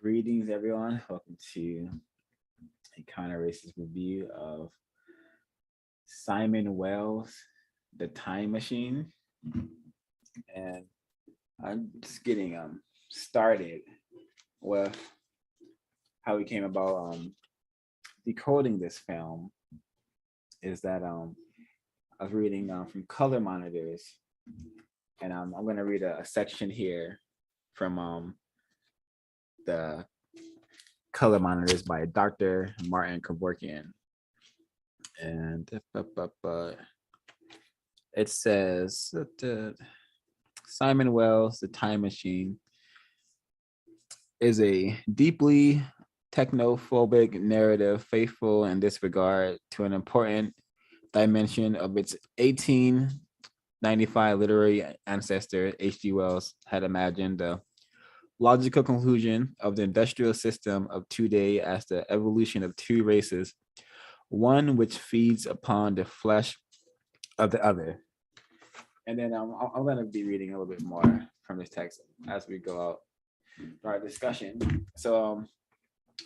Greetings, everyone. Welcome to a kind of racist review of Simon Wells' The Time Machine. And I'm just getting started with how we came about decoding this film. Is that I was reading from Color Monitors, and I'm going to read a section here from the Color Monitors by Dr. Martin Kevorkian. And it says Simon Wells' The Time Machine is a deeply technophobic narrative faithful in this regard to an important dimension of its 1895 literary ancestor. H.G. Wells had imagined the logical conclusion of the industrial system of today as the evolution of two races, one which feeds upon the flesh of the other. And then I'm going to be reading a little bit more from this text as we go out our discussion. So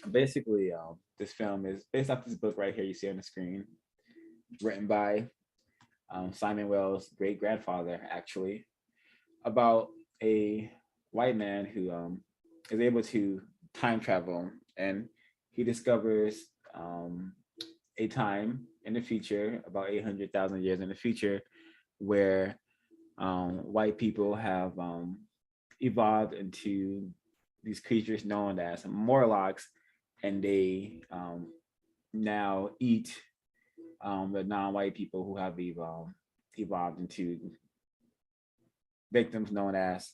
basically, this film is based off this book right here you see on the screen, written by Simon Wells' great grandfather, actually, about a white man who is able to time travel, and he discovers a time in the future, about 800,000 years in the future, where white people have evolved into these creatures known as Morlocks, and they now eat the non-white people who have evolved into victims known as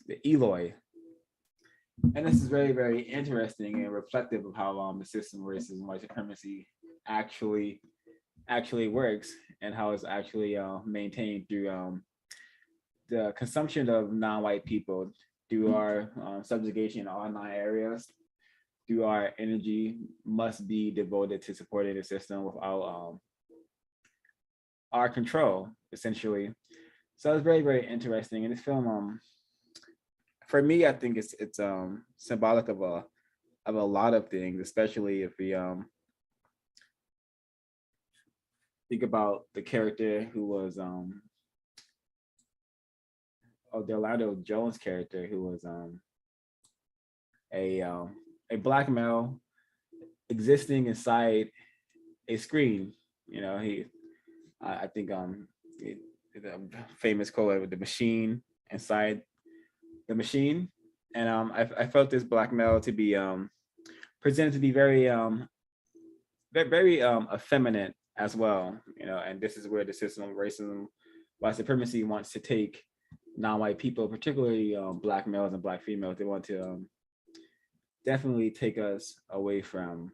the Eloi. And this is very, very interesting and reflective of how the system of racism, white supremacy actually works, and how it's actually maintained through the consumption of non-white people, through our subjugation in all 9 areas, through our energy must be devoted to supporting the system without our control, essentially. So it's very, very interesting. And this film, for me, I think it's symbolic of a lot of things, especially if we think about the character who was the Orlando Jones character, who was a black male existing inside a screen. You know, I think the famous quote with the machine inside the machine, and I felt this black male to be presented to be very effeminate as well. You know, and this is where the system of racism, white supremacy wants to take non-white people, particularly black males and black females. They want to definitely take us away from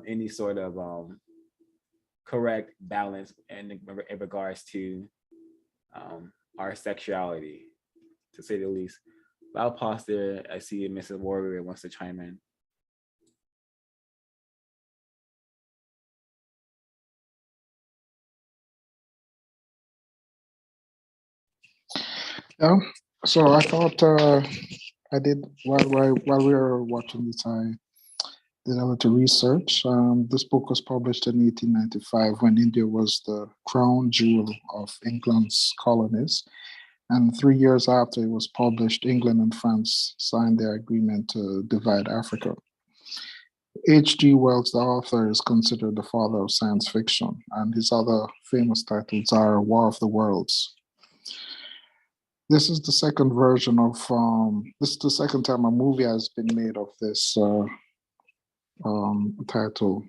any sort of correct balance in regards to our sexuality, to say the least. But I'll pause there. I see Mrs. Warrior wants to chime in. Yeah. So I thought I did while we were watching this, I did a little research. This book was published in 1895 when India was the crown jewel of England's colonies. And 3 years after it was published, England and France signed their agreement to divide Africa. H.G. Wells, the author, is considered the father of science fiction, and his other famous titles are War of the Worlds. This is the second version of, this is the second time a movie has been made of this title.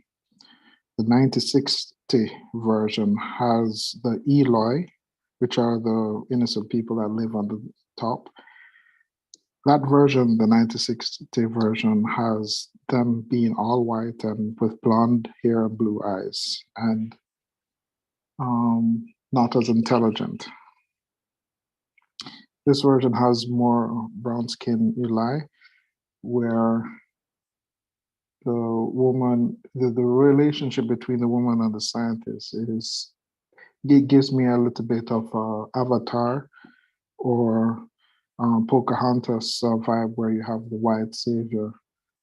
The 1960 version has the Eloi, which are the innocent people that live on the top. That version, the 1960 version, has them being all white and with blonde hair and blue eyes, and not as intelligent. This version has more brown skin Eli, where the woman, the relationship between the woman and the scientist it gives me a little bit of Avatar, or Pocahontas vibe where you have the white savior,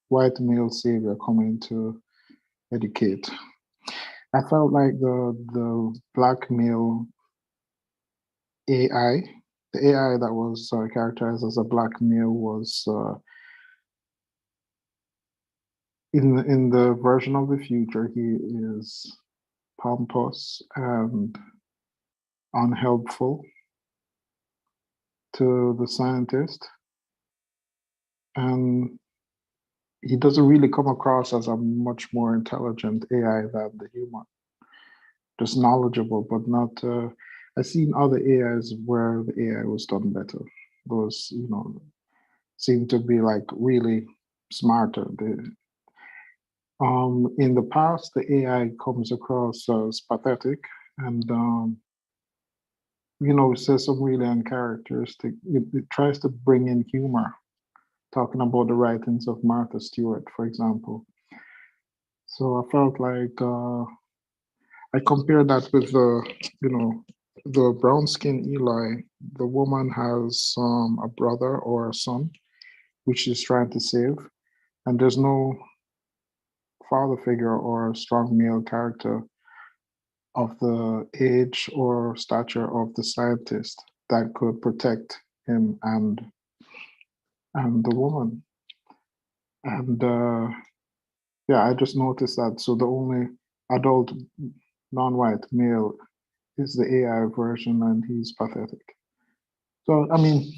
white male savior coming to educate. I felt like the black male AI, the AI that was characterized as a black male was in the version of the future, he is pompous and unhelpful to the scientist, and he doesn't really come across as a much more intelligent AI than the human. Just knowledgeable, but not. I've seen other AIs where the AI was done better. Those, seem to be like really smarter. In the past, the AI comes across as pathetic and says some really uncharacteristic. It tries to bring in humor, talking about the writings of Martha Stewart, for example. So I felt like I compare that with the brown skin Eli. The woman has a brother or a son, which she's trying to save, and there's no father figure or strong male character of the age or stature of the scientist that could protect him and the woman. And yeah, I just noticed that. So the only adult non-white male is the AI version, and he's pathetic. So I mean,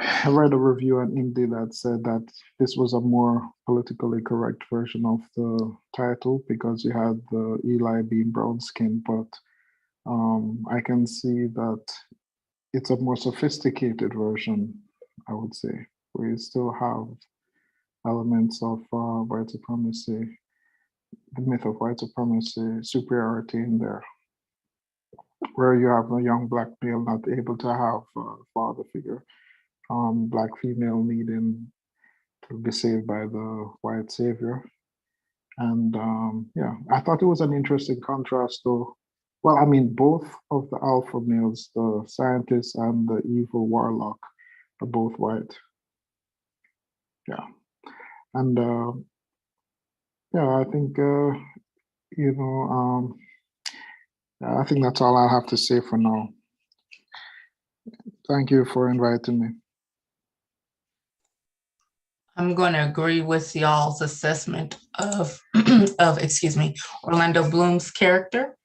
I read a review on Indie that said that this was a more politically correct version of the title because you had the Eli being brown skinned, but I can see that it's a more sophisticated version, I would say, where you still have elements of white supremacy, the myth of white supremacy, superiority in there, where you have a young black male not able to have a father figure, black female needing to be saved by the white savior. And yeah, I thought it was an interesting contrast, though. Well, I mean, both of the alpha males, the scientist and the evil warlock, are both white. Yeah, and yeah, I think you know, I think that's all I have to say for now. Thank you for inviting me. I'm going to agree with y'all's assessment of excuse me, Orlando Bloom's character.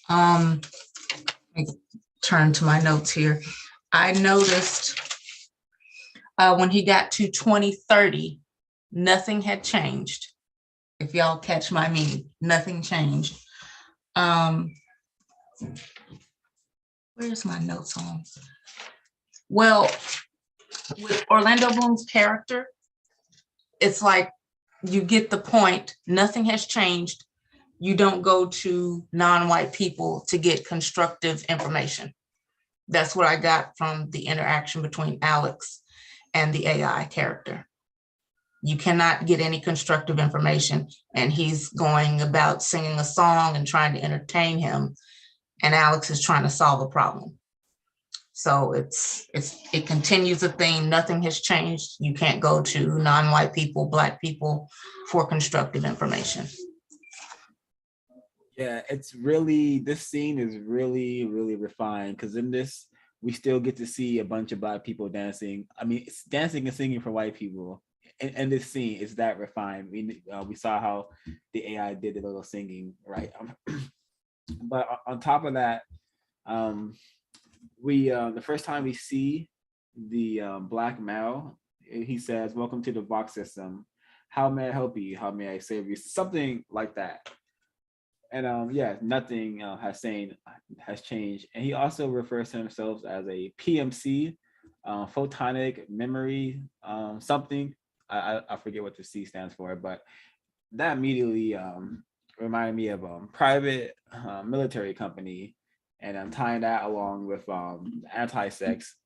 Let me turn to my notes here. I noticed when he got to 2030, nothing had changed. If y'all catch my meaning, nothing changed. Where's my notes on? Well, with Orlando Bloom's character, it's like you get the point. Nothing has changed. You don't go to non-white people to get constructive information. That's what I got from the interaction between Alex and the AI character. You cannot get any constructive information, and he's going about singing a song and trying to entertain him, and Alex is trying to solve a problem. So it continues the theme. Nothing has changed. You can't go to non-white people, black people for constructive information. Yeah, it's really, this scene is really, really refined because in this, we still get to see a bunch of black people dancing. I mean, it's dancing and singing for white people. And this scene is that refined. We saw how the AI did the little singing, right? But on top of that, we the first time we see the black male, he says, "Welcome to the Vox system. How may I help you? How may I save you?" Something like that. And yeah, nothing has changed. And he also refers to himself as a PMC, photonic memory something. I forget what the C stands for, but that immediately reminded me of private military company, and I'm tying that along with anti-sex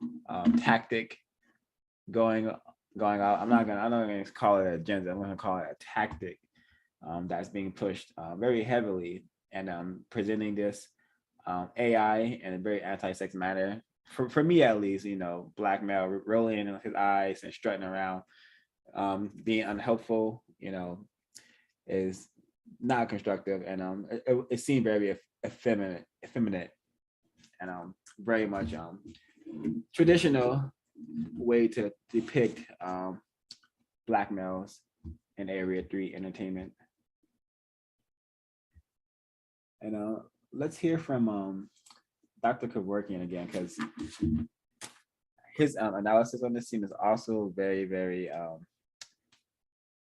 tactic going out. I'm not gonna call it an agenda. I'm gonna call it a tactic that's being pushed very heavily, and presenting this AI in a very anti-sex manner for me at least, black male rolling his eyes and strutting around, being unhelpful, is not constructive, and it seemed very effeminate, and very much traditional way to depict black males in Area 3 entertainment. And let's hear from Dr. Kevorkian again, because his analysis on this scene is also very, very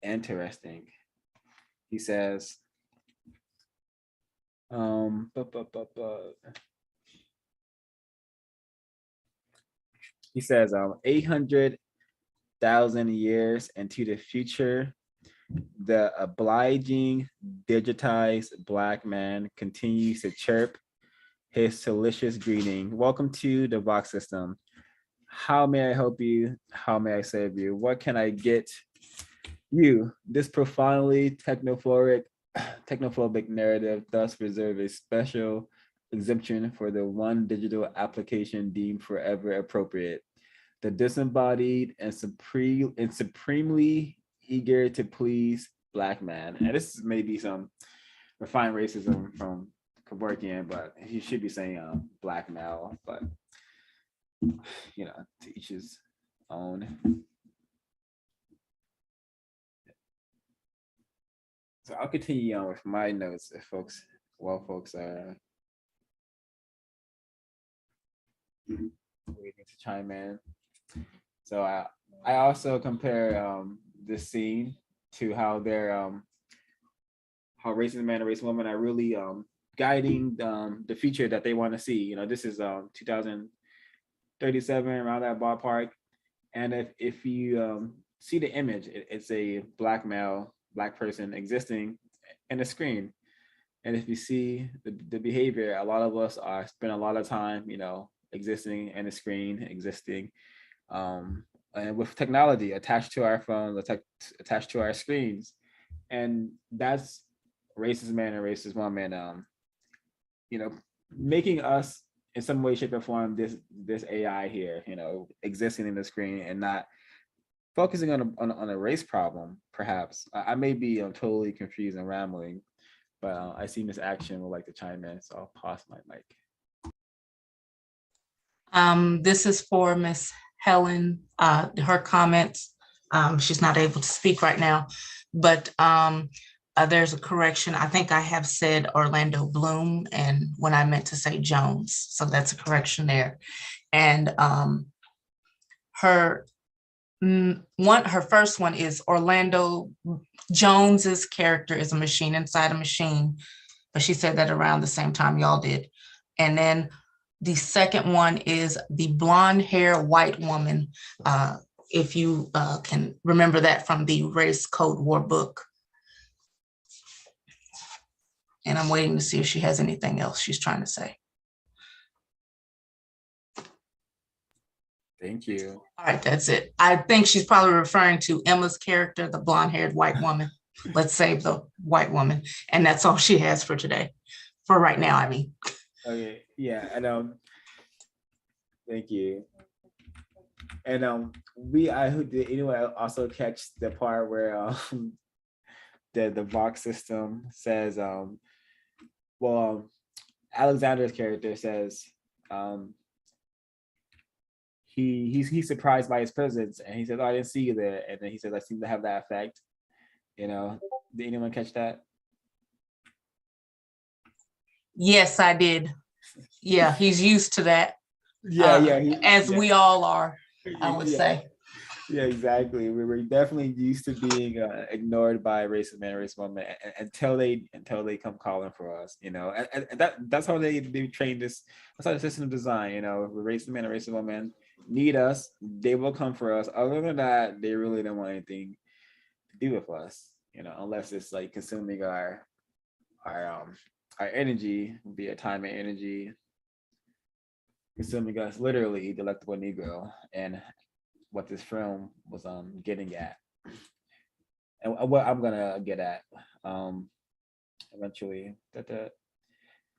interesting. He says, he says 800,000 years into the future, the obliging, digitized black man continues to chirp his delicious greeting. Welcome to the Vox system. How may I help you? How may I save you? What can I get you? This profoundly technophobic narrative thus reserve a special exemption for the one digital application deemed forever appropriate. The disembodied and supremely eager to please black man. And this is maybe some refined racism from Kevorkian, but he should be saying black male, but to each his own. So I'll continue on with my notes if folks are waiting to chime in. So I also compare this scene to how they're how racist men and racist women are really guiding the future that they want to see. This is 2037, around that ballpark. And if you see the image, it's a black male, black person existing in a screen. And if you see the behavior, a lot of us spend a lot of time, existing in a screen, and with technology attached to our phones, attached to our screens. And that's racist man and racist woman, making us in some way, shape, or form this AI here, existing in the screen and not focusing on a race problem. Perhaps I may be totally confused and rambling, but I see Miss Action would like to chime in, so I'll pause my mic. This is for Miss Helen. Her comments. She's not able to speak right now, but there's a correction. I think I have said Orlando Bloom, and when I meant to say Jones, so that's a correction there. And her first one is Orlando Jones's character is a machine inside a machine, but she said that around the same time y'all did. And then the second one is the blonde hair white woman. If you can remember that from the Race Code War book. And I'm waiting to see if she has anything else she's trying to say. Thank you. All right, that's it. I think she's probably referring to Emma's character, the blonde-haired white woman. Let's save the white woman. And that's all she has for today. For right now, I mean. Okay, yeah, and thank you. And did anyone also catch the part where the Vox system says Alexander's character says he's surprised by his presence, and he says, "Oh, I didn't see you there," and then he says, "I seem to have that effect." Did anyone catch that? Yes, I did. Yeah, he's used to that. As we all are, I would say. Yeah, exactly. We were definitely used to being ignored by racist men, racist women until they come calling for us. And that's how they train this. That's how the system is designed. Racist men and racist women need us, they will come for us. Other than that, they really don't want anything to do with us. Unless it's like consuming our energy, via time and energy, consuming us literally, delectable Negro, and what this film was getting at, and what I'm gonna get at eventually.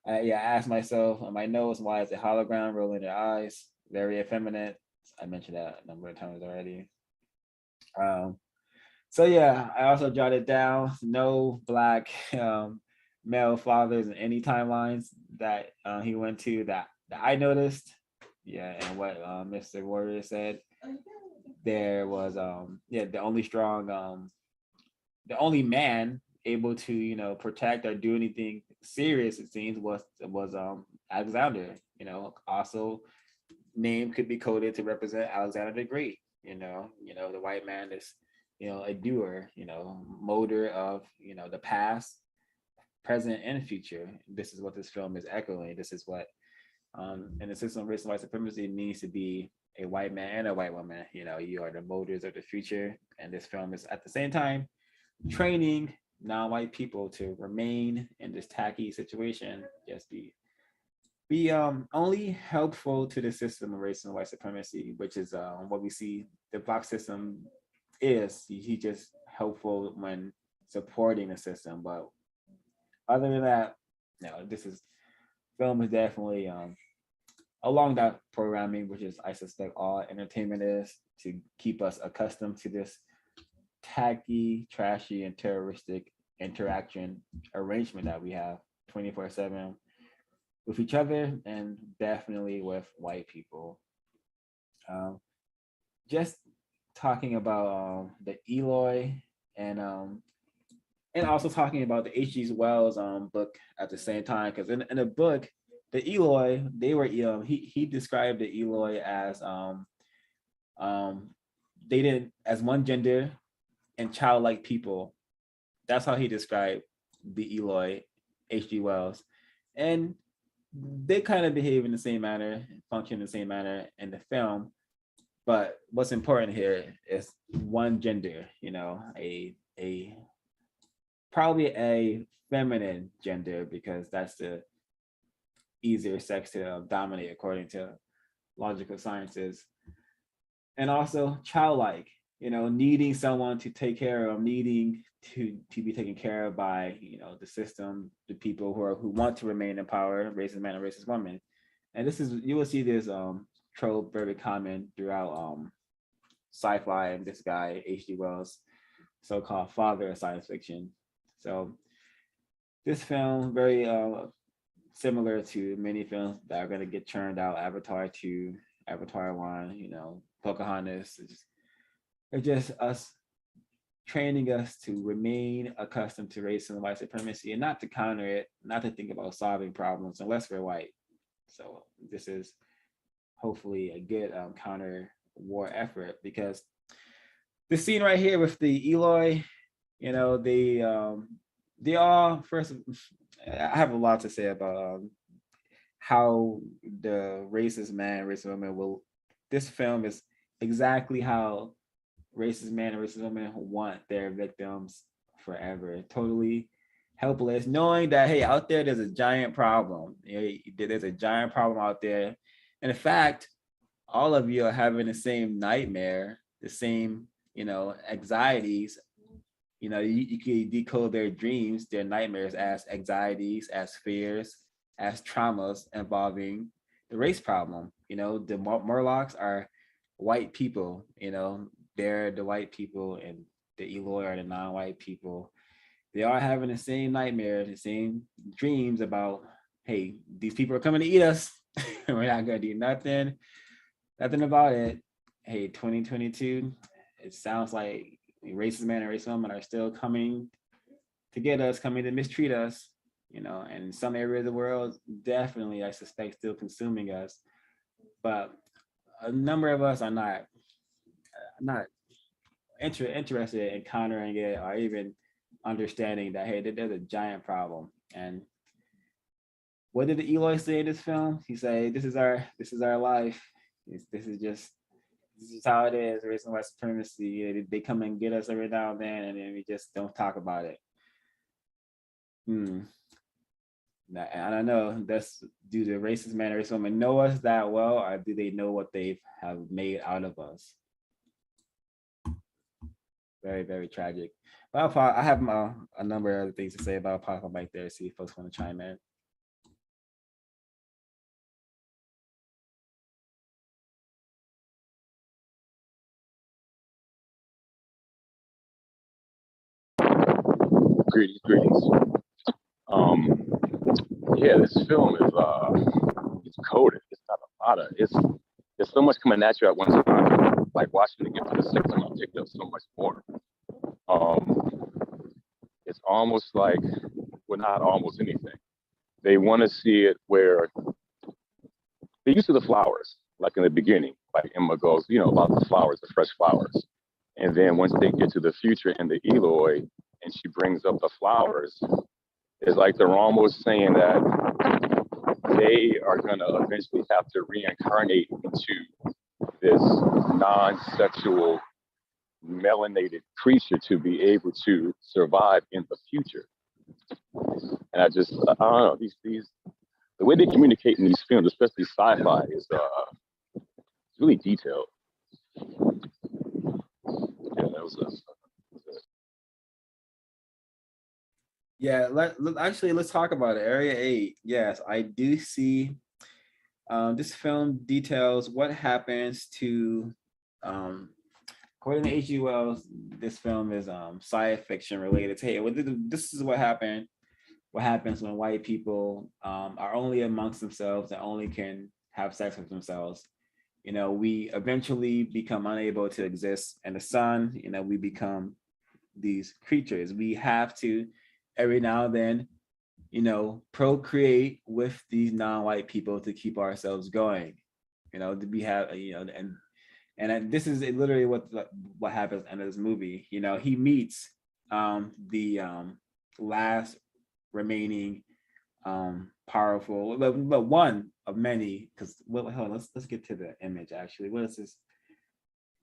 I asked myself on my nose, why is a hologram rolling their eyes? very effeminate. I mentioned that a number of times already. Um, so yeah, I also jotted down no black male fathers in any timelines that he went to that I noticed. Yeah, and what Mr. Warrior said, there was yeah, the only man able to, you know, protect or do anything serious, it seems, was Alexander. You know, also name could be coded to represent Alexander the Great. The white man is, you know, a doer, you know, molder of, you know, the past, present, and future. This is what this film is echoing. This is what in the system of race and white supremacy, it needs to be a white man and a white woman. You know, you are the molders of the future, and this film is at the same time training non-white people to remain in this tacky situation, just be only helpful to the system of race and white supremacy, which is what we see the block system is. He just helpful when supporting the system, but other than that, no, this is film is definitely along that programming, which is, I suspect, all entertainment is, to keep us accustomed to this tacky, trashy, and terroristic interaction arrangement that we have 24/7 with each other, and definitely with white people. Just talking about the Eloy, and also talking about the H.G. Wells book at the same time, because in the book, the Eloy, they were he described the Eloy as they didn't as one gender and childlike people. That's how he described the Eloy, H.G. Wells, and they kind of behave in the same manner, function in the same manner in the film. But what's important here is one gender, you know, a probably a feminine gender, because that's the easier sex to dominate according to logical sciences. And also childlike, you know, needing someone to take care of, needing to be taken care of by, you know, the system, the people who want to remain in power, racist man and racist woman. And this is, you will see this trope very common throughout sci-fi, and this guy H.G. Wells, so-called father of science fiction. So this film very similar to many films that are going to get churned out, Avatar 2, Avatar 1, you know, Pocahontas. It's just us training us to remain accustomed to race and white supremacy, and not to counter it, not to think about solving problems unless we're white. So this is hopefully a good counter war effort, because the scene right here with the Eloy, you know, they all, first, I have a lot to say about how the racist man, racist woman will, this film is exactly how racist man and racist women want their victims forever, totally helpless, knowing that, hey, out there, there's a giant problem. There's a giant problem out there. And in fact, all of you are having the same nightmare, the same, you know, anxieties. You know, you can decode their dreams, their nightmares, as anxieties, as fears, as traumas involving the race problem. You know, the Morlocks are white people, you know, they're the white people, and the Eloy are the non-white people. They are having the same nightmares, the same dreams about, hey, these people are coming to eat us. We're not gonna do nothing about it. Hey, 2022, it sounds like racist men and racist women are still coming to get us, coming to mistreat us, you know, and in some areas of the world, definitely, I suspect, still consuming us. But a number of us are not interested in countering it, or even understanding that, hey, there's a giant problem. And what did the Eloy say in this film? He said, this is our life. This is how it is. Race and white supremacy. They come and get us every now and then we just don't talk about it. And I don't know, that's, do the racist man or racist woman know us that well, or do they know what they have made out of us? Very, very tragic. But I have a number of other things to say about Pop Mike there, see if folks want to chime in. Greetings. Yeah, this film is it's coded. It's got a lot of there's so much coming at you at one time. Like watching it get to the second time, I picked up so much more. It's almost like, well, not almost anything. They want to see it where they're used to the flowers, like in the beginning, like Emma goes, about the flowers, the fresh flowers. And then once they get to the future and the Eloy, and she brings up the flowers, it's like they're almost saying that they are going to eventually have to reincarnate into this non-sexual melanated creature to be able to survive in the future. And I don't know, these the way they communicate in these films, especially sci-fi, is really detailed. Yeah, that was Yeah, let's talk about it. Area 8. Yes, I do see this film details what happens to according to H.G. Wells, this film is science fiction related to, hey, this is what happened. What happens when white people are only amongst themselves and only can have sex with themselves. We eventually become unable to exist in the sun. We become these creatures. We have to every now and then, procreate with these non-white people to keep ourselves going. We have, and this is literally what happens at the end of this movie. He meets the last remaining powerful, but one of many. Because hold on, let's get to the image. Actually, what is this?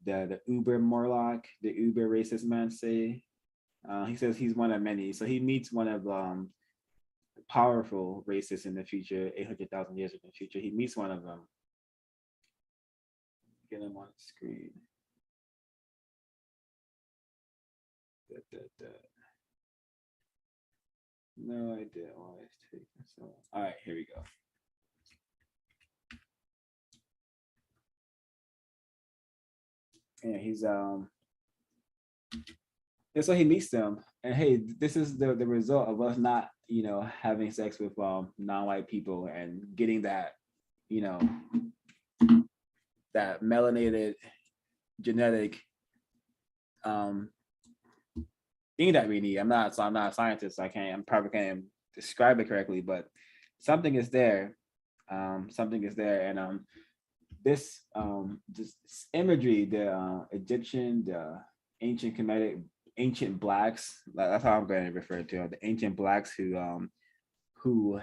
The Uber Morlock, the Uber racist man say. He says he's one of many. So he meets one of powerful racists in the future, 800,000 years in the future. He meets one of them. Get him on the screen. No idea why it's taking so long. All right, here we go. And he's and so he meets them, and hey, this is the result of us not, having sex with non-white people and getting that, that melanated genetic thing that we need. I'm not a scientist, so I probably can't describe it correctly, but something is there. And this imagery, the Egyptian, the ancient Kemetic, ancient blacks, that's how I'm going to refer to it, the ancient blacks who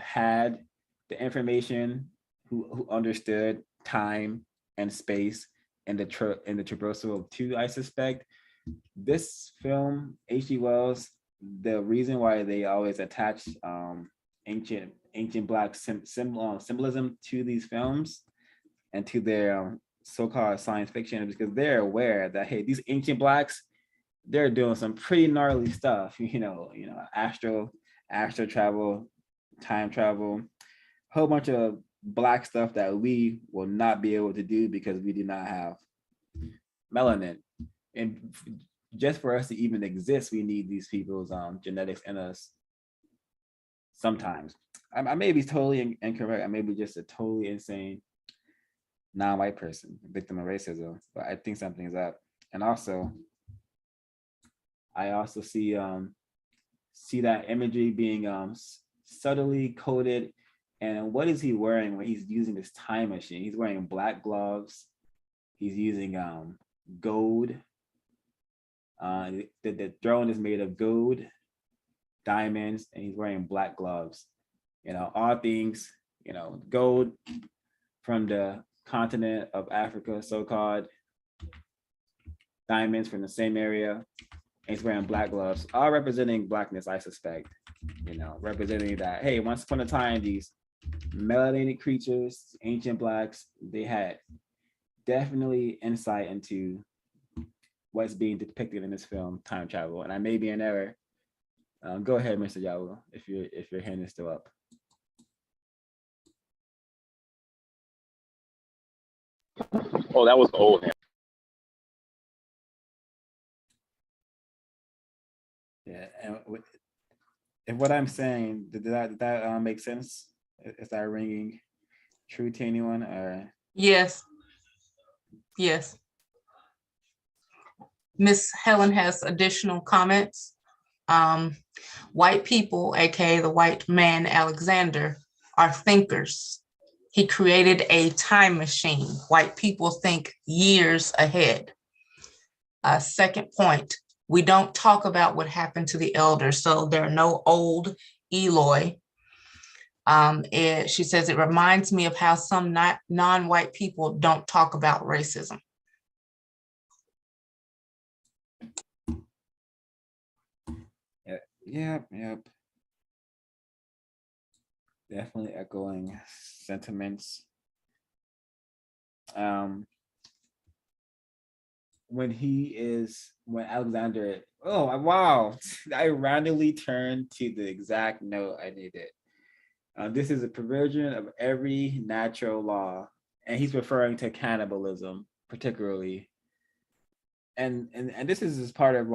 had the information, who understood time and space and the traversal of two. I suspect this film, H.G. Wells, the reason why they always attach ancient black symbolism to these films and to their so-called science fiction is because they're aware that, hey, these ancient blacks, they're doing some pretty gnarly stuff, astral travel, time travel, a whole bunch of black stuff that we will not be able to do because we do not have melanin. And just for us to even exist, we need these people's genetics in us sometimes. I may be totally incorrect. I may be just a totally insane non-white person, victim of racism, but I think something's up. And also, I also see that imagery being subtly coded. And what is he wearing when he's using this time machine? He's wearing black gloves. He's using gold. The throne is made of gold, diamonds, and he's wearing black gloves. All things, gold from the continent of Africa, so-called, diamonds from the same area, and he's wearing black gloves, all representing blackness, I suspect, representing that, hey, once upon a time, these melanated creatures, ancient blacks, they had definitely insight into what's being depicted in this film, time travel. And I may be in error. Go ahead, Mr. Yawu, if your hand is still up. Oh, that was the old hand. Yeah, and if what I'm saying, did that make sense? Is that ringing true to anyone? Or Yes, yes. Miss Helen has additional comments. Um, White people, aka the white man Alexander, are thinkers. He created a time machine. White people think years ahead. Second point, we don't talk about what happened to the elders, so there are no old Eloi. She says it reminds me of how some non-white people don't talk about racism. yep. Definitely echoing sentiments. Um, when Alexander, oh wow, I randomly turned to the exact note I needed. This is a perversion of every natural law, and he's referring to cannibalism particularly. And this is as part of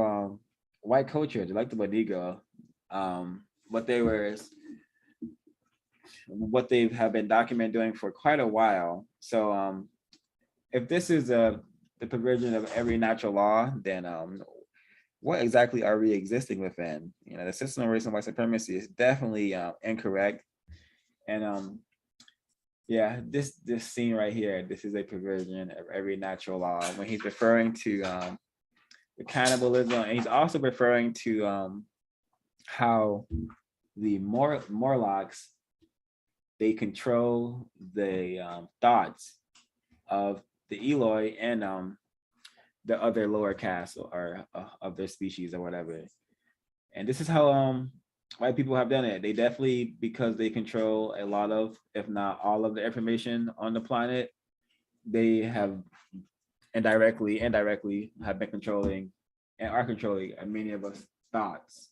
white culture, like the Bodigo, what they were, what they have been documented doing for quite a while. So if this is the perversion of every natural law, then what exactly are we existing within? You know, the system of race and white supremacy is definitely incorrect. And yeah, this scene right here, this is a perversion of every natural law when he's referring to the cannibalism, and he's also referring to how the Morlocks, they control the thoughts of the Eloi and the other lower caste or of their species or whatever. And this is how white people have done it. They definitely, because they control a lot of, if not all of the information on the planet, they have indirectly have been controlling and are controlling many of us thoughts.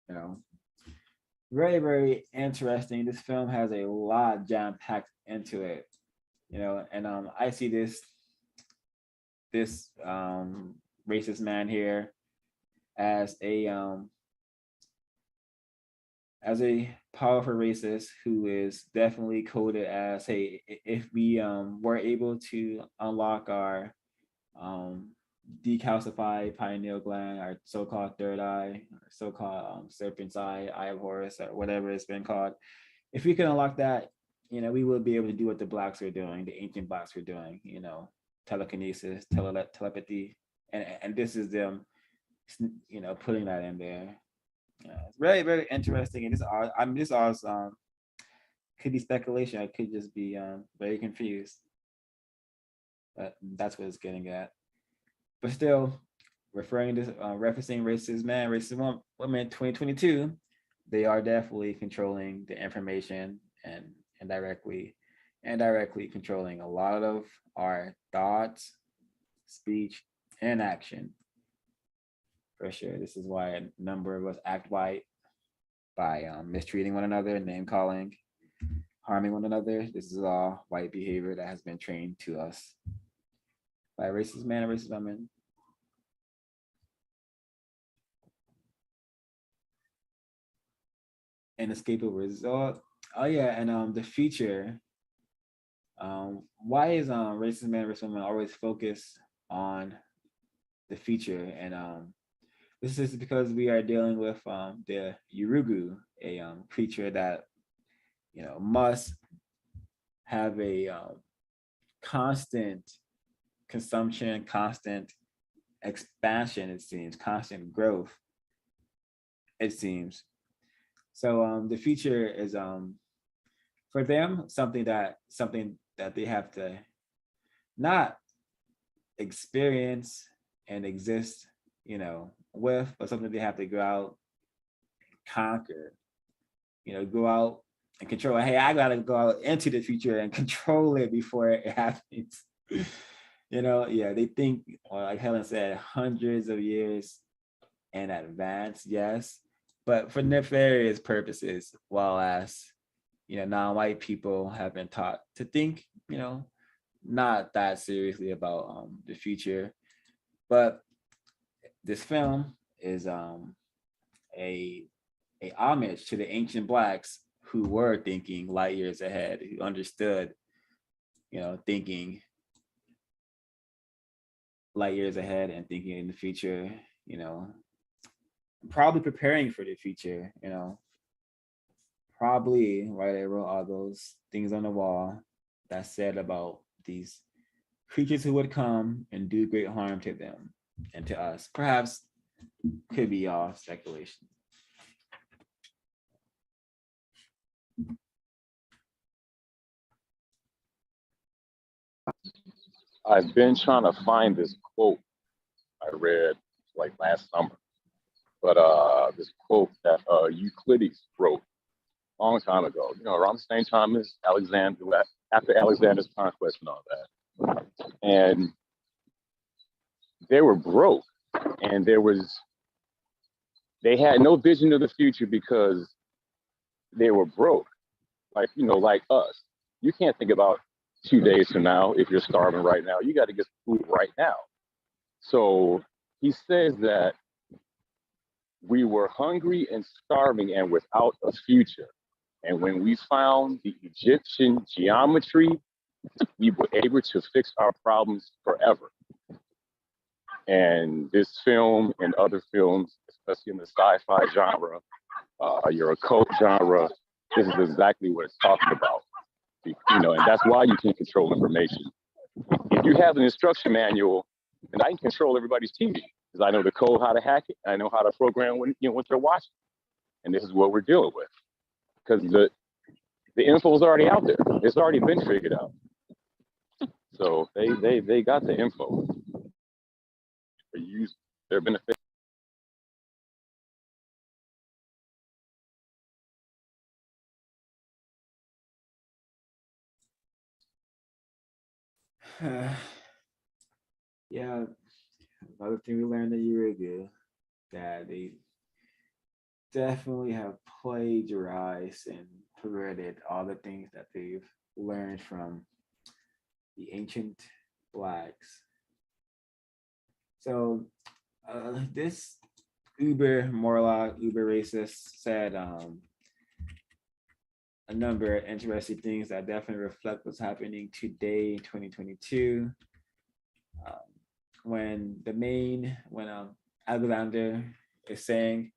You know, very, very interesting. This film has a lot jam packed into it. You know, and I see this racist man here as a powerful racist who is definitely coded as, hey, if we were able to unlock our decalcified pineal gland, our so-called third eye, or so-called serpent's eye of Horus, or whatever it's been called, if we can unlock that, you know, we will be able to do what the blacks were doing, the ancient blacks were doing, you know, telekinesis, telepathy, and this is them, you know, putting that in there. It's very, very interesting, and this also could be speculation. I could just be very confused, but that's what it's getting at. But still, referencing racist man, racist woman, 2022, they are definitely controlling the information and indirectly controlling a lot of our thoughts, speech, and action. For sure, this is why a number of us act white by mistreating one another, name calling, harming one another. This is all white behavior that has been trained to us by racist man and racist woman. Inescapable result. Oh yeah, and the feature. Why is racist man, racist woman always focused on the feature? And this is because we are dealing with the Urugu, a creature that, you know, must have a constant consumption, constant expansion, it seems, constant growth, it seems. So the future is for them something that they have to not experience and exist, you know, with, but something they have to go out, conquer, you know, go out and control. Hey, I gotta go out into the future and control it before it happens. You know, yeah, they think, or like Helen said, hundreds of years in advance, yes, but for nefarious purposes, while as, you know, non-white people have been taught to think, you know, not that seriously about the future. But this film is a a homage to the ancient blacks who were thinking light years ahead, who understood, thinking light years ahead and thinking in the future, probably preparing for the future, probably why they wrote all those things on the wall that said about these creatures who would come and do great harm to them and to us. Perhaps could be all speculation. I've been trying to find this quote I read like last summer, but this quote that Euclides wrote a long time ago, around the same time as Alexander, after Alexander's conquest and all that. And they were broke, and they had no vision of the future because they were broke, like us. You can't think about 2 days from now if you're starving right now. You got to get food right now. So he says that we were hungry and starving and without a future. And when we found the Egyptian geometry, we were able to fix our problems forever. And this film and other films, especially in the sci-fi genre, your occult genre, this is exactly what it's talking about. And that's why you can control information. If you have an instruction manual, then I can control everybody's TV because I know the code, how to hack it. I know how to program what they're watching. And this is what we're dealing with because the info is already out there. It's already been figured out. So they got the info. They use their benefit. Yeah, another thing we learned a year ago that they definitely have plagiarized and perverted all the things that they've learned from the ancient blacks. So this Uber Morlock, Uber racist said a number of interesting things that definitely reflect what's happening today in 2022. When Alexander is saying,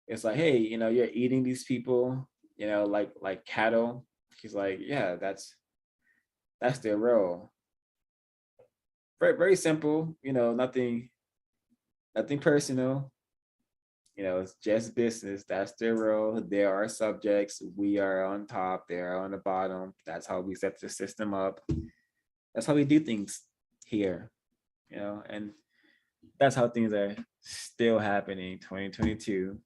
it's like, hey, you're eating these people, like cattle. He's like, yeah, that's their role. Very, very simple, nothing personal. It's just business. That's their role. They are subjects. We are on top. They are on the bottom. That's how we set the system up. That's how we do things here, and that's how things are still happening 2022.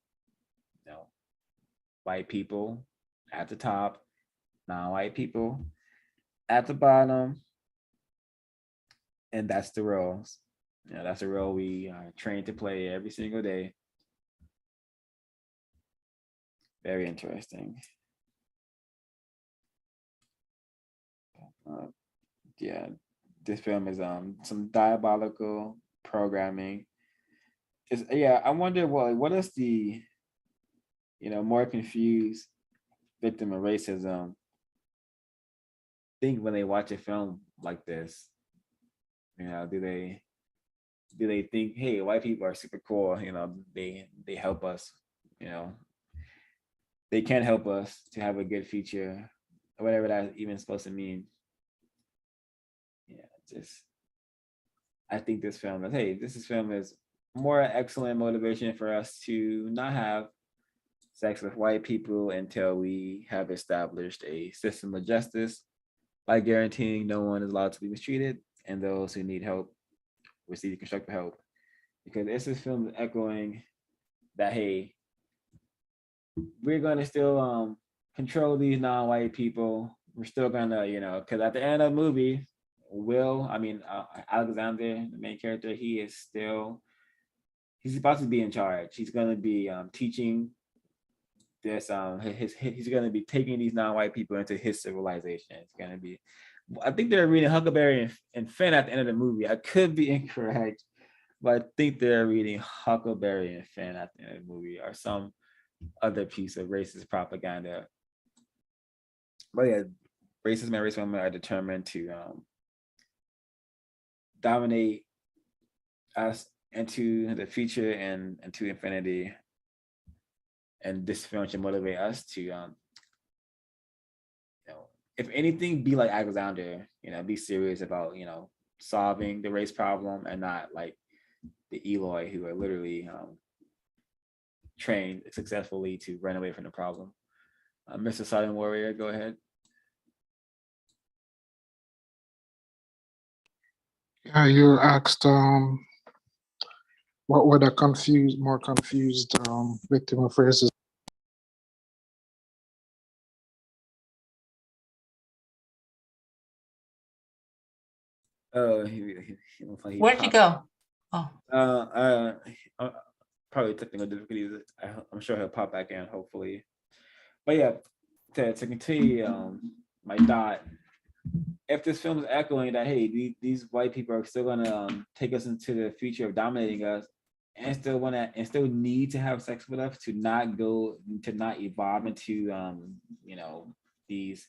White people at the top, non-white people at the bottom, and that's the roles. That's the role we are trained to play every single day. Very interesting. Yeah, this film is some diabolical programming. I wonder what is the more confused victim of racism think when they watch a film like this. Do they think, hey, white people are super cool, they help us, they can help us to have a good future, or whatever that even supposed to mean. I think this film is more excellent motivation for us to not have sex with white people until we have established a system of justice by guaranteeing no one is allowed to be mistreated and those who need help receive constructive help. Because this film is echoing that, hey, we're going to still control these non-white people. We're still going to, because at the end of the movie, Alexander, the main character, he's about to be in charge. He's going to be teaching this, he's going to be taking these non-white people into his civilization. It's going to be, I think they're reading Huckleberry and Finn at the end of the movie. I could be incorrect, but I think they're reading Huckleberry and Finn at the end of the movie, or some other piece of racist propaganda. But yeah, racist men, racist women are determined to dominate us into the future and into infinity. And this film should motivate us to, if anything, be like Alexander. Be serious about solving the race problem, and not like the Eloi, who are literally trained successfully to run away from the problem. Mr. Silent Warrior, go ahead. Yeah, you asked what were the more confused victim of racism? Oh, Where'd you go? Oh, probably technical difficulties. I'm sure he'll pop back in, hopefully. But yeah, to continue my thought, if this film is echoing that, hey, these white people are still gonna take us into the future of dominating us, and still need to have sex with us to not evolve into these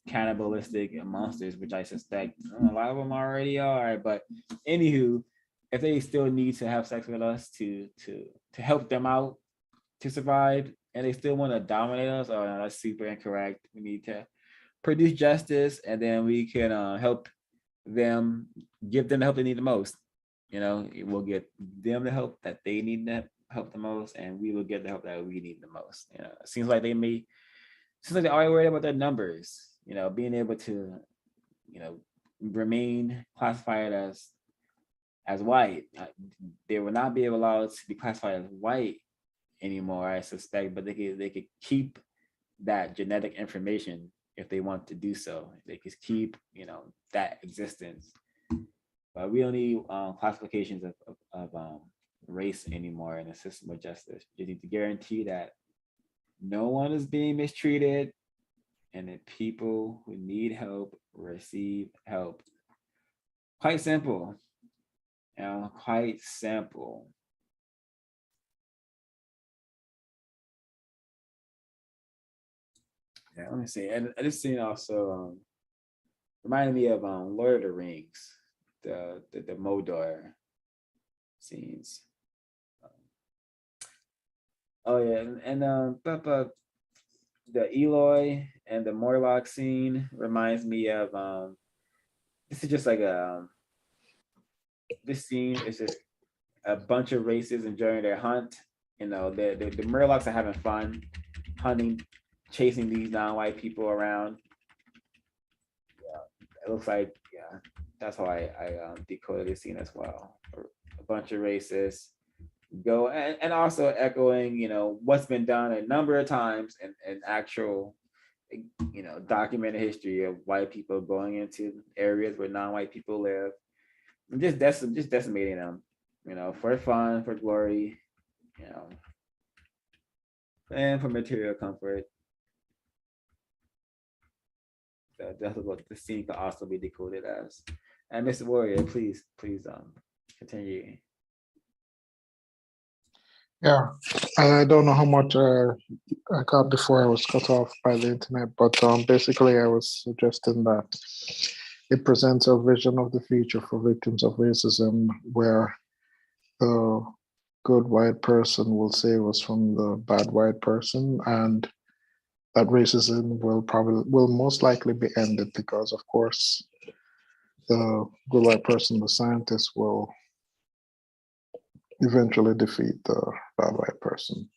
cannibalistic monsters, which I suspect a lot of them already are. But anywho, if they still need to have sex with us to help them out to survive, and they still want to dominate us, oh no, that's super incorrect. We need to produce justice, and then we can help them, give them the help they need the most. We'll get them the help that they need to help the most, and we will get the help that we need the most. It seems like they're already worried about their numbers, being able to, remain classified as white. They will not be allowed to be classified as white anymore, I suspect, but they could keep that genetic information if they want to do so. They could keep, that existence. But we don't need classifications of race anymore in the system of justice. You need to guarantee that no one is being mistreated, and that people who need help receive help. Quite simple. Quite simple. Yeah, let me see. And this scene also reminded me of Lord of the Rings, the Modor scenes. Oh yeah, and the Eloi and the Morlock scene reminds me of this is just like this scene is just a bunch of races enjoying their hunt. The Murlocs are having fun hunting, chasing these non-white people around. Yeah, it looks like, yeah, that's how I decoded this scene as well. A bunch of races go, and also echoing, what's been done a number of times in actual, documented history of white people going into areas where non-white people live, and just decimating them, for fun, for glory, and for material comfort. So that's what the scene could also be decoded as. And Mr. Warrior, please continue. Yeah, I don't know how much I got before I was cut off by the internet, but basically I was suggesting that it presents a vision of the future for victims of racism where the good white person will save us from the bad white person, and that racism will most likely be ended because, of course, the good white person, the scientist, will eventually defeat the bad white person.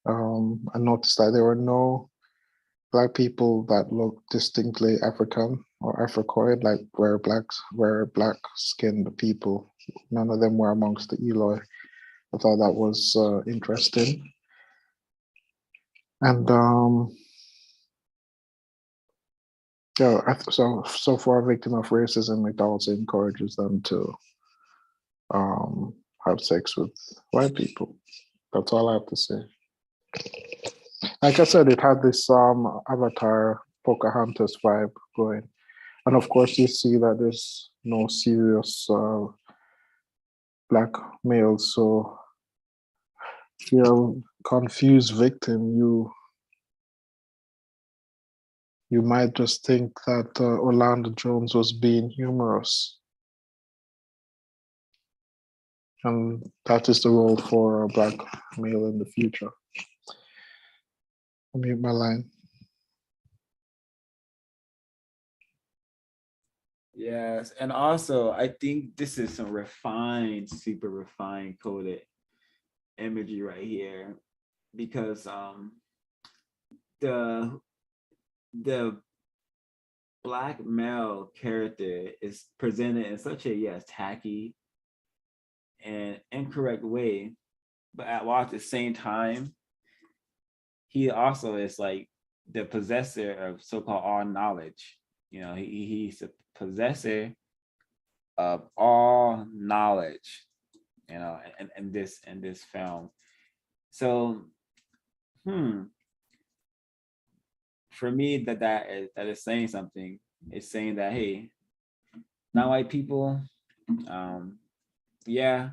I noticed that there were no Black people that looked distinctly African or Africoid, like were black-skinned people. None of them were amongst the Eloi. I thought that was interesting. And yeah, so for a victim of racism, it also encourages them to have sex with white people. That's all I have to say. Like I said, it had this Avatar Pocahontas vibe going. And of course, you see that there's no serious Black males. So you're confused victim, you might just think that Orlando Jones was being humorous. And that is the role for a black male in the future. I'll mute my line. Yes, and also I think this is some refined, super refined coded imagery right here, because the black male character is presented in such a tacky and incorrect way, but while at the same time, he also is like the possessor of so-called all knowledge. You know, he's a possessor of all knowledge, you know, in this film. So for me, that is saying something. It's saying that, hey, non-white people, yeah,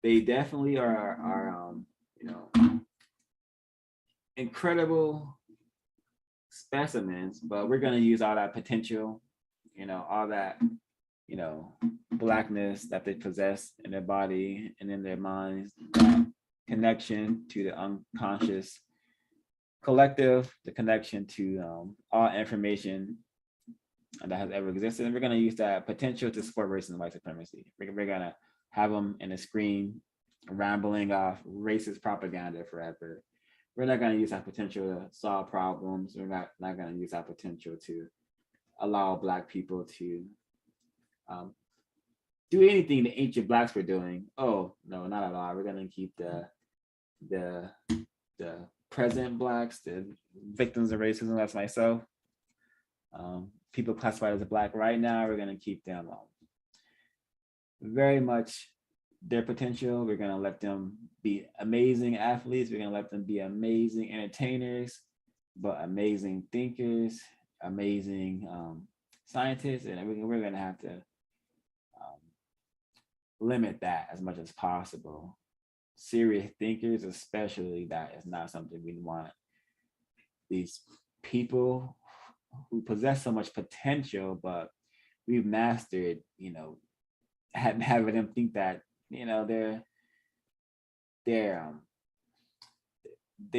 they definitely are you know, incredible specimens, but we're gonna use all that potential, you know, all that, you know, blackness that they possess in their body and in their minds, that connection to the unconscious collective, the connection to all information that has ever existed. And we're going to use that potential to support racism and white supremacy. We're going to have them in a screen rambling off racist propaganda forever. We're not going to use that potential to solve problems. We're not going to use that potential to allow Black people to do anything the ancient Blacks were doing. Oh, no, not at all. We're going to keep the present Blacks, the victims of racism, that's myself. People classified as a Black right now, we're going to keep them very much their potential. We're going to let them be amazing athletes. We're going to let them be amazing entertainers, but amazing thinkers, amazing scientists. And we're going to have to limit that as much as possible. Serious thinkers, especially, that is not something we want these people who possess so much potential, but we've mastered, you know, having them think that, you know, they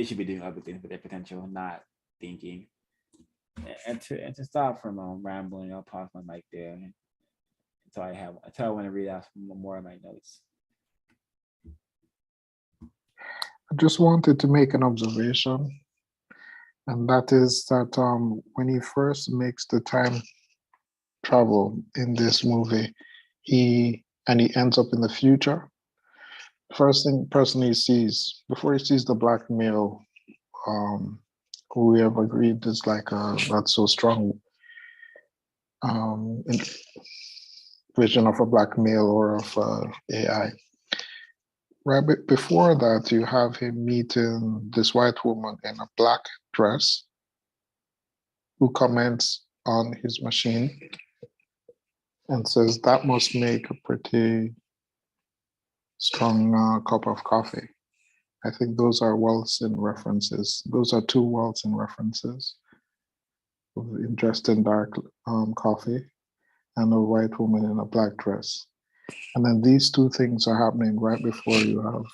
should be doing other things with their potential, not thinking. And to stop from rambling, I'll pause my mic there until I want to read out more of my notes. I just wanted to make an observation, and that is that when he first makes the time travel in this movie, he ends up in the future. First thing personally he sees, before he sees the black male, who we have agreed is like a not so strong vision of a black male or of AI. Right before that, you have him meeting this white woman in a black dress who comments on his machine and says that must make a pretty strong cup of coffee. I think those are Wilson references. Those are two Wilson references, dressed in dark coffee and a white woman in a black dress. And then these two things are happening right before you have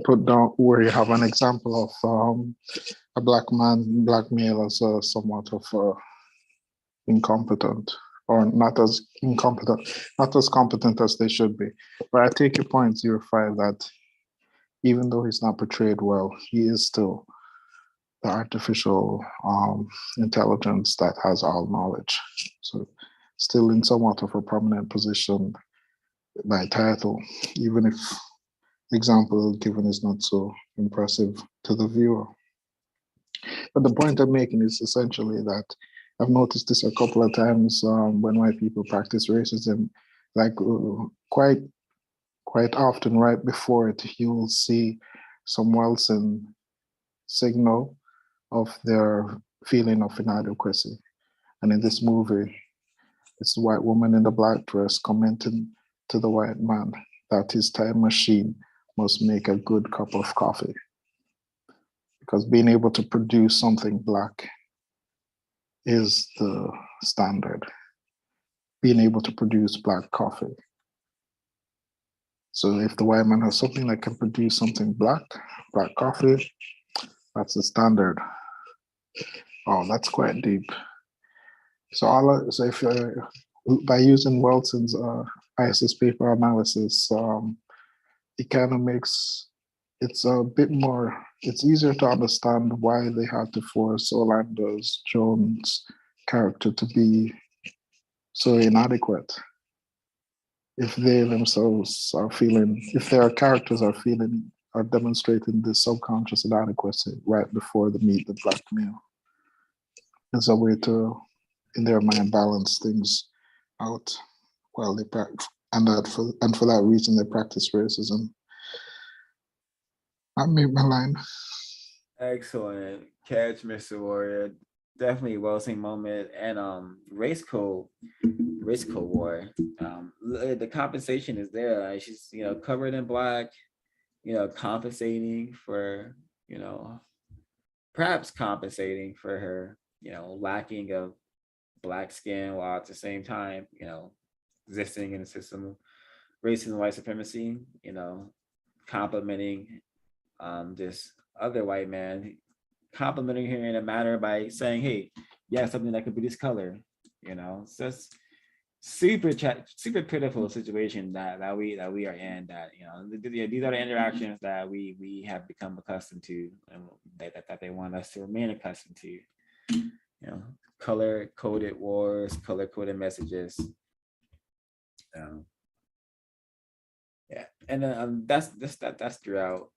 put down where you have an example of a black male as somewhat of incompetent, or not as incompetent, not as competent as they should be. But I take your point, 05, that even though he's not portrayed well, he is still the artificial intelligence that has all knowledge. So still in somewhat of a prominent position by title, even if the example given is not so impressive to the viewer. But the point I'm making is essentially that I've noticed this a couple of times when white people practice racism, like quite often right before it, you'll see some Wilson signal of their feeling of inadequacy. And in this movie, it's the white woman in the black dress commenting to the white man that his time machine must make a good cup of coffee. Because being able to produce something black is the standard. Being able to produce black coffee. So if the white man has something that can produce something black coffee, that's the standard. Oh, that's quite deep. So if by using Wilson's ISIS paper analysis, it kind of makes it's a bit more. It's easier to understand why they had to force Orlando Jones' character to be so inadequate. If they themselves are feeling, if their characters are demonstrating this subconscious inadequacy right before they meet the black male, it's a way to, in their mind, balance things out while they practice, and for that reason they practice racism. I made my line. Excellent catch, Mr. Warrior. Definitely well-seen moment. And race code war. The compensation is there. Like, she's covered in black, compensating for, perhaps compensating for her, lacking of black skin, while at the same time, existing in a system of racism and white supremacy, complimenting this other white man, complimenting her in a manner by saying, hey, you have something that could be this color. It's just super pitiful situation that we are in, that these are the interactions that we have become accustomed to, and that they want us to remain accustomed to. Color coded wars, color coded messages. Yeah, and then that's throughout.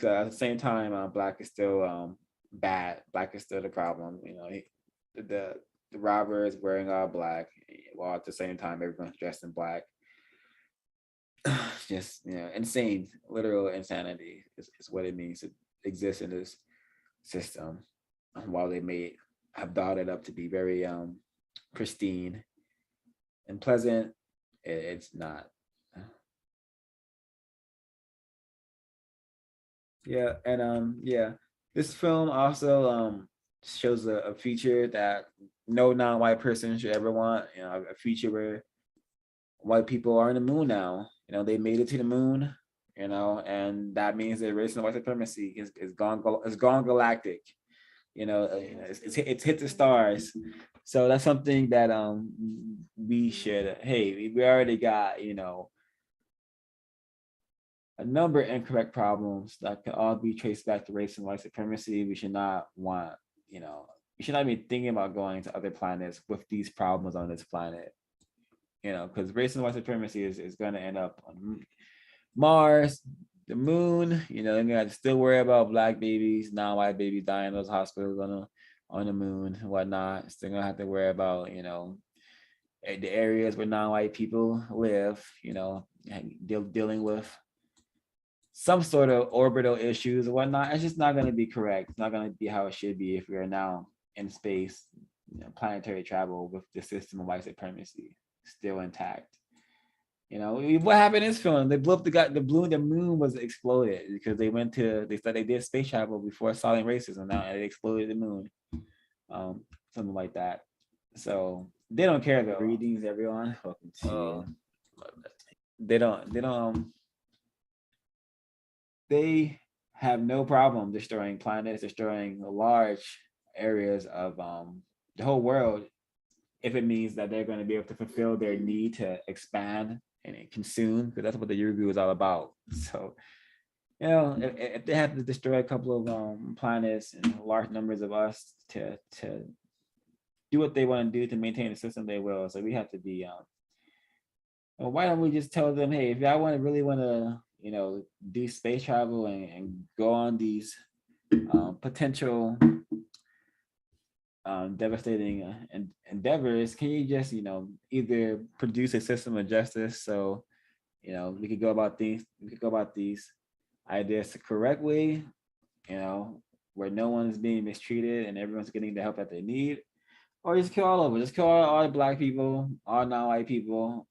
So at the same time, black is still bad. Black is still the problem. The robber is wearing all black, while at the same time everyone's dressed in black. Just insane, literal insanity is what it means to exist in this system. While they may have dolled it up to be very pristine and pleasant, it's not. Yeah, and this film also shows a future that no non-white person should ever want. A future where white people are on the moon now. They made it to the moon. And that means that race and white supremacy is gone galactic. It's hit the stars. So that's something that we should. Hey, we already got a number of incorrect problems that could all be traced back to race and white supremacy. We should not want, we should not be thinking about going to other planets with these problems on this planet, because race and white supremacy is going to end up on Mars, the moon. They're going to have to still worry about black babies, non-white babies dying in those hospitals on the moon and whatnot. Still going to have to worry about, the areas where non-white people live, dealing with some sort of orbital issues or whatnot. It's just not going to be correct. It's not going to be how it should be if we are now in space, planetary travel with the system of white supremacy still intact. What happened in this film? They blew up the moon was exploded because they thought they did space travel before solving racism. Now they exploded the moon, something like that. So they don't care though. Greetings, everyone. Welcome to. They have no problem destroying planets, destroying large areas of the whole world, if it means that they're going to be able to fulfill their need to expand and consume, because that's what the Yugu is all about. So, if they have to destroy a couple of planets and large numbers of us to do what they want to do to maintain the system, they will. So we have to be well, why don't we just tell them, hey, if y'all really want to, do space travel and go on these potential devastating endeavors, can you just, either produce a system of justice so, we could go about these ideas the correct way, where no one is being mistreated and everyone's getting the help that they need, or just kill all of them, just kill all the black people, all non-white people,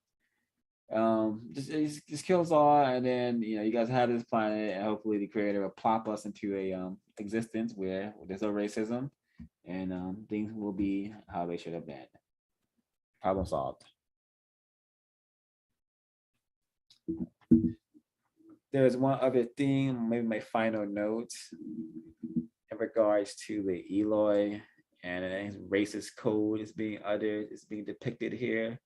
Just kill us all, and then you guys have this planet, and hopefully the creator will plop us into a existence where there's no racism, and things will be how they should have been. Problem solved. There's one other thing, maybe my final note in regards to the Eloy and racist code is being uttered, is being depicted here.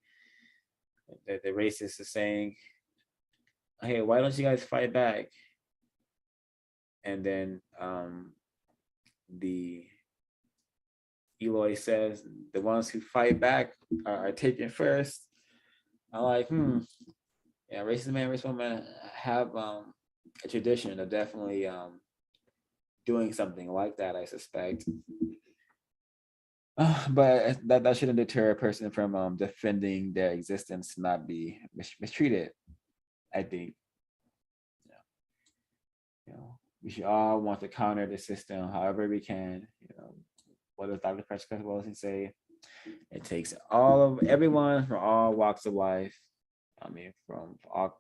The racist is saying, hey, why don't you guys fight back? And then the Eloy says, the ones who fight back are taken first. I'm like, yeah, racist man, racist woman have a tradition of definitely doing something like that, I suspect. But that shouldn't deter a person from defending their existence to not be mistreated, I think. We should all want to counter the system however we can. What does Dr. Prescott Wilson say? It takes everyone from all walks of life. I mean, from all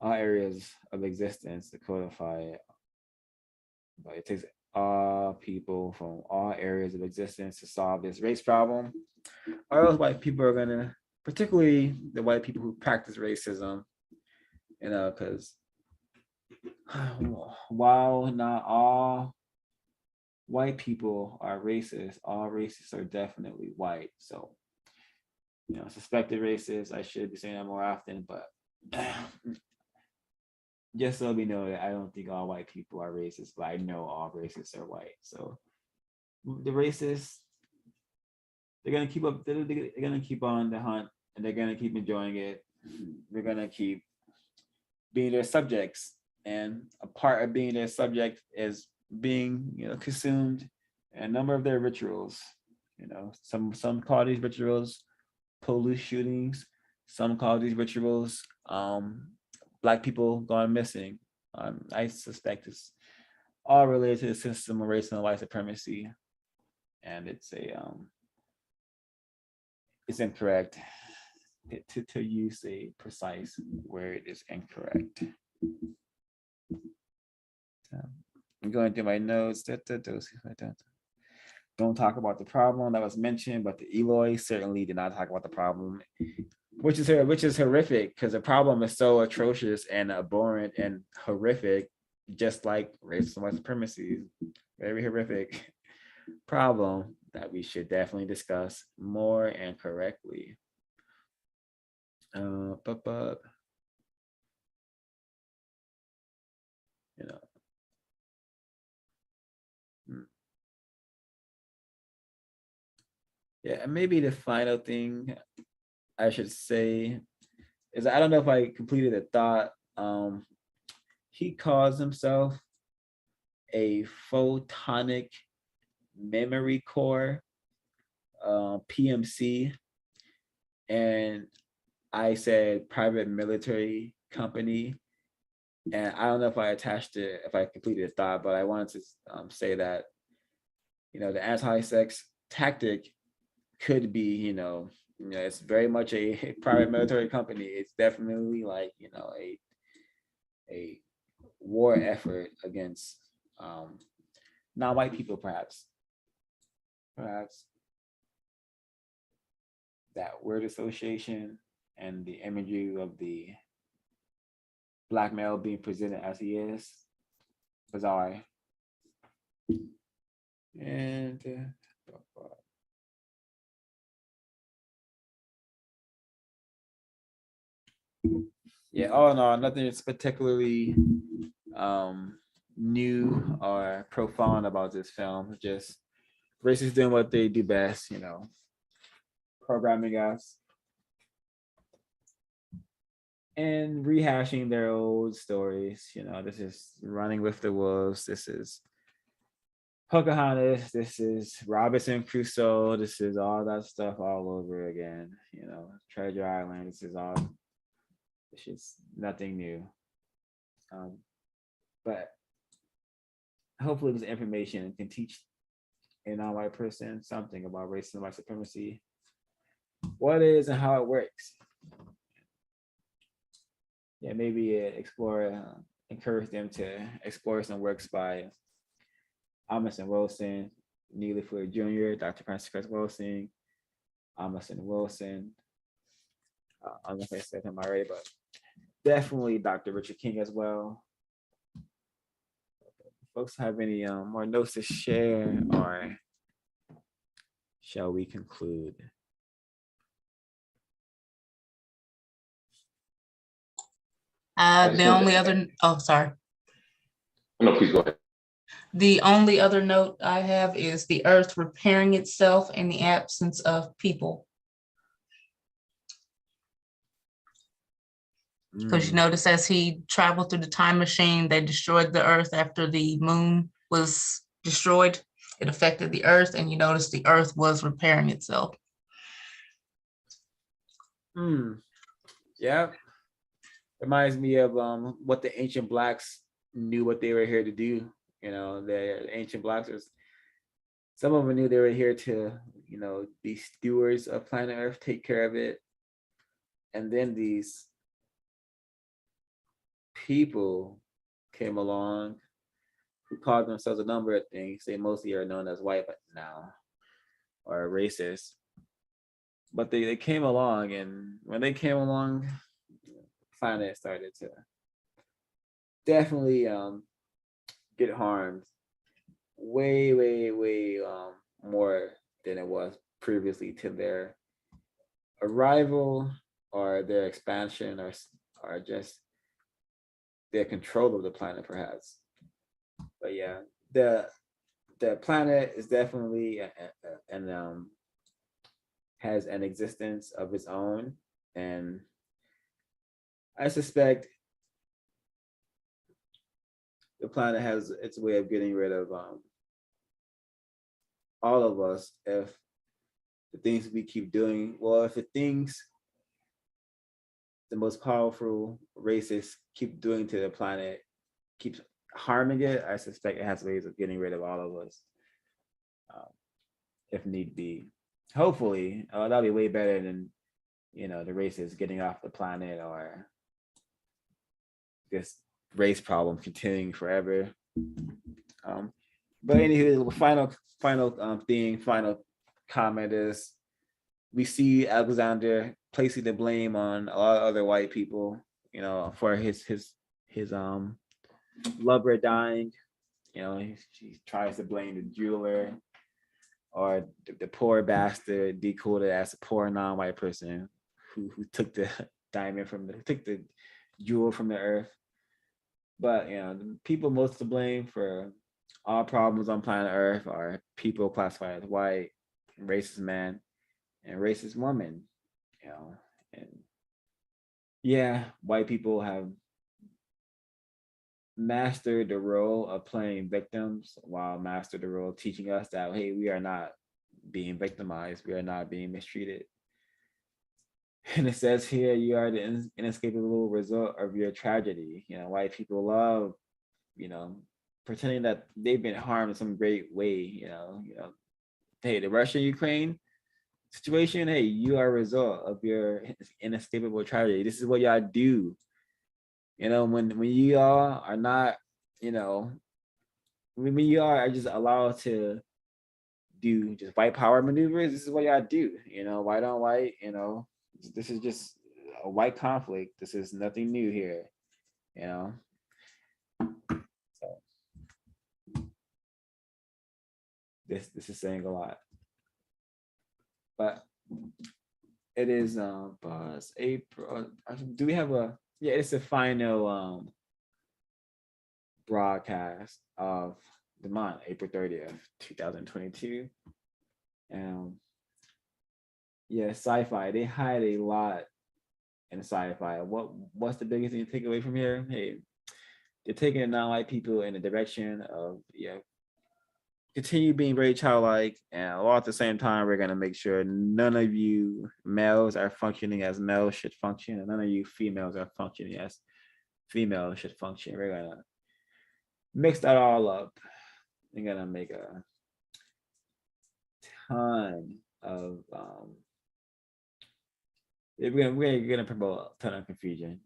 areas of existence to codify it. But it takes all people from all areas of existence to solve this race problem. Or else white people are gonna, particularly the white people who practice racism, because while not all white people are racist, all racists are definitely white. So, suspected racists, I should be saying that more often, but just so we know that I don't think all white people are racist, but I know all racists are white. So the racists, they're gonna keep up, they're gonna keep on the hunt, and they're gonna keep enjoying it. They're gonna keep being their subjects. And a part of being their subject is being, consumed in a number of their rituals. Some call these rituals police shootings. Some call these rituals Black people gone missing. I suspect it's all related to the system of race and white supremacy, and it's incorrect to use a precise word is incorrect. I'm going through my notes. Don't talk about the problem that was mentioned, but the Eloy certainly did not talk about the problem, which is horrific because the problem is so atrocious and abhorrent and horrific, just like racism and white supremacy. Very horrific problem that we should definitely discuss more and correctly. Yeah, and maybe the final thing I should say is I don't know if I completed the thought. He calls himself a photonic memory core, PMC, and I said private military company. And I don't know if I attached it, if I completed the thought, but I wanted to say that, the anti-sex tactic could be, it's very much a private military company. It's definitely like, a war effort against non-white people, perhaps that word association and the imagery of the Black male being presented as he is bizarre. And yeah, all in all, nothing is particularly new or profound about this film. Just racists doing what they do best, programming us and rehashing their old stories. This is Running with the Wolves. This is Pocahontas. This is Robinson Crusoe. This is all that stuff all over again. Treasure Island. This is nothing new. But hopefully this information can teach a non-white person something about racism and white supremacy, what it is and how it works. yeah, maybe explore, encourage them to explore some works by Amundsen Wilson, Neely Fuller Jr., Dr. Francis Cress Wilson, Amundsen Wilson. I don't know if I said him already, but definitely Dr. Richard King as well. Folks have any more notes to share, or shall we conclude? The only other, oh, sorry. No, please go ahead. The only other note I have is the earth repairing itself in the absence of people. Because you notice as he traveled through the time machine, they destroyed the earth after the moon was destroyed. It affected the earth, and you notice the earth was repairing itself. Yeah. Reminds me of what the ancient blacks knew what they were here to do. You know, the ancient blacks, some of them knew they were here to, you know, be stewards of planet Earth, take care of it. And then these people came along who called themselves a number of things. They mostly are known as white now, or racist. But they came along, and when they came along, the planet started to definitely get harmed way more than it was previously to their arrival or their expansion, or just their control of the planet, perhaps. But yeah, the planet is definitely and has an existence of its own, and I suspect the planet has its way of getting rid of all of us if the things we keep doing. Well, if the things the most powerful races keep doing to the planet keeps harming it, I suspect it has ways of getting rid of all of us, if need be. Hopefully, that'll be way better than, you know, the races getting off the planet, or this race problem continuing forever. But anywho, the final comment is, we see Alexander placing the blame on a lot of other white people, you know, for his lover dying. You know, he tries to blame the jeweler, or the poor bastard Decoded as a poor non-white person who took the diamond took the jewel from the earth. But, you know, the people most to blame for all problems on planet Earth are people classified as white, racist man, and racist woman. You know, and yeah, white people have mastered the role of playing victims, while mastered the role of teaching us that, hey, we are not being victimized, we are not being mistreated. And it says here, you are the inescapable result of your tragedy. You know, white people love, you know, pretending that they've been harmed in some great way. You know, hey, the Russia-Ukraine situation, hey, you are a result of your inescapable tragedy. This is what y'all do. You know, when you all are not, you know, when you are just allowed to do just white power maneuvers, this is what y'all do. You know, white on white, you know, this is just a white conflict. This is nothing new here, you know. So this is saying a lot. But it is April. Do we have a, yeah, it's the final broadcast of the month, April 30th, 2022. Yeah, sci-fi, they hide a lot in sci-fi. What's the biggest thing to take away from here? Hey, they're taking the non-white people in the direction of, yeah, continue being very childlike, and all at the same time, we're gonna make sure none of you males are functioning as males should function, and none of you females are functioning as females should function. We're gonna mix that all up. We're gonna make a ton of we're gonna promote a ton of confusion.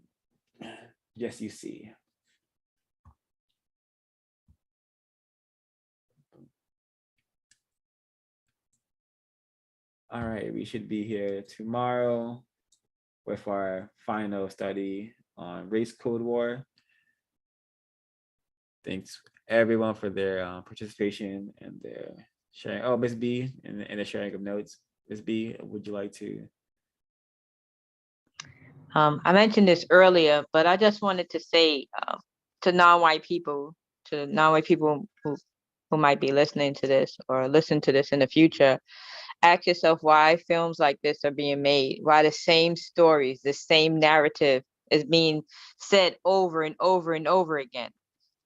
Yes, you see. All right, we should be here tomorrow with our final study on race code war. Thanks everyone for their participation and their sharing. Oh, Miss B, and the sharing of notes. Miss B, would you like to? I mentioned this earlier, but I just wanted to say to non-white people, who might be listening to this or listen to this in the future, ask yourself why films like this are being made, why the same stories, the same narrative is being said over and over and over again.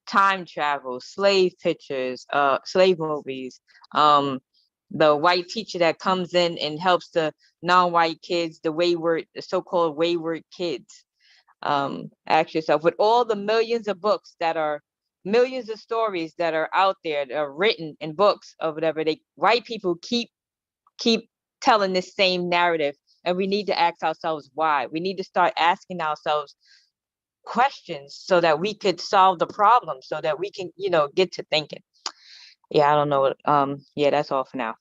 Time travel, slave pictures, slave movies, the white teacher that comes in and helps the non-white kids, the so-called wayward kids. Ask yourself, with all the millions of stories that are out there that are written in books or whatever, white people keep telling this same narrative, and we need to ask ourselves why. We need to start asking ourselves questions so that we could solve the problem, so that we can, get to thinking. Yeah, I don't know. Yeah, that's all for now.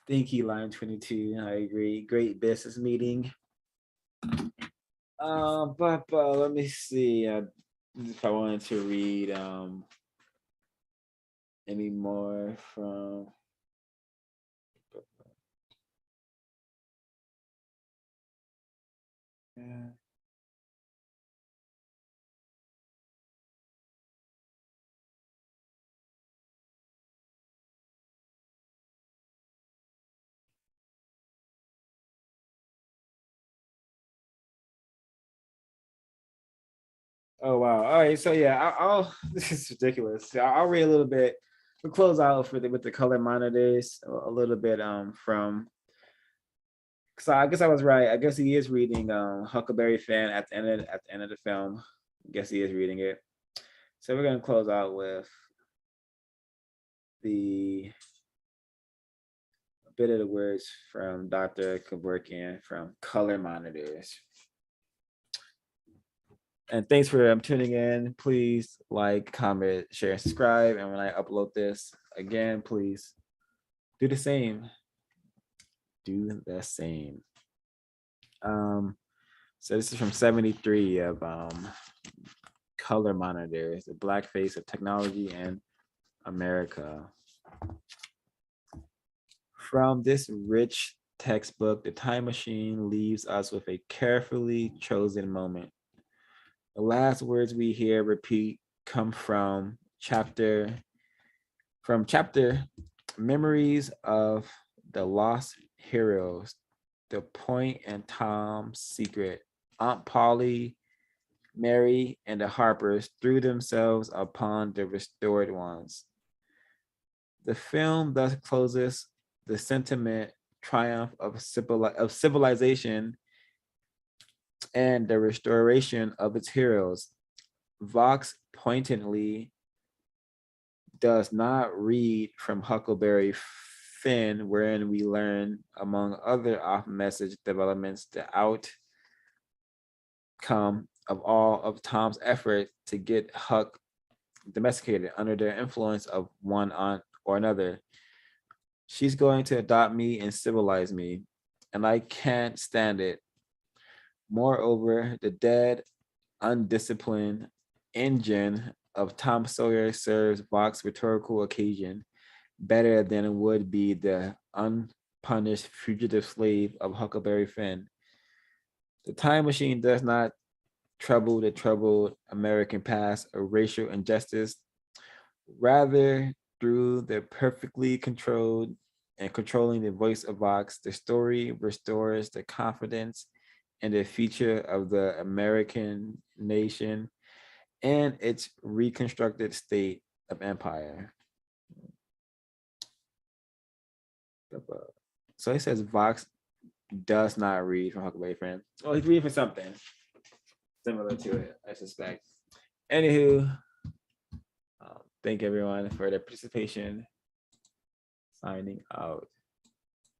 Thank you, Line 22. I agree. Great business meeting. But let me see if I wanted to read any more from. Yeah. Oh wow! All right, so yeah, I'll this is ridiculous. I'll read a little bit. We'll close out with the color monitors a little bit from. So I guess I was right. I guess he is reading Huckleberry Finn at the end of the film. I guess he is reading it. So we're gonna close out with a bit of the words from Dr. Kevorkian from Color Monitors. And thanks for tuning in. Please like, comment, share, and subscribe. And when I upload this again, please do the same. Do the same. So this is from 73 of Color Monitors, the black face of technology in America. From this rich textbook, The Time Machine leaves us with a carefully chosen moment. The last words we hear repeat come from chapter Memories of the Lost Heroes, The Point and Tom's Secret. Aunt Polly, Mary, and the Harpers threw themselves upon the restored ones. The film thus closes the sentiment triumph of civilization and the restoration of its heroes. Vox pointedly does not read from Huckleberry Finn, wherein we learn, among other off-message developments, the outcome of all of Tom's effort to get Huck domesticated under the influence of one aunt or another. She's going to adopt me and civilize me, and I can't stand it. Moreover, the dead, undisciplined engine of Tom Sawyer serves Vox's rhetorical occasion better than would be the unpunished fugitive slave of Huckleberry Finn. The Time Machine does not trouble the troubled American past of racial injustice. Rather, through the perfectly controlled and controlling the voice of Vox, the story restores the confidence and the future of the American nation and its reconstructed state of empire. So it says Vox does not read from Huckleberry Finn. Oh, he's reading for something similar to it, I suspect. Anywho, thank everyone for their participation. Signing out.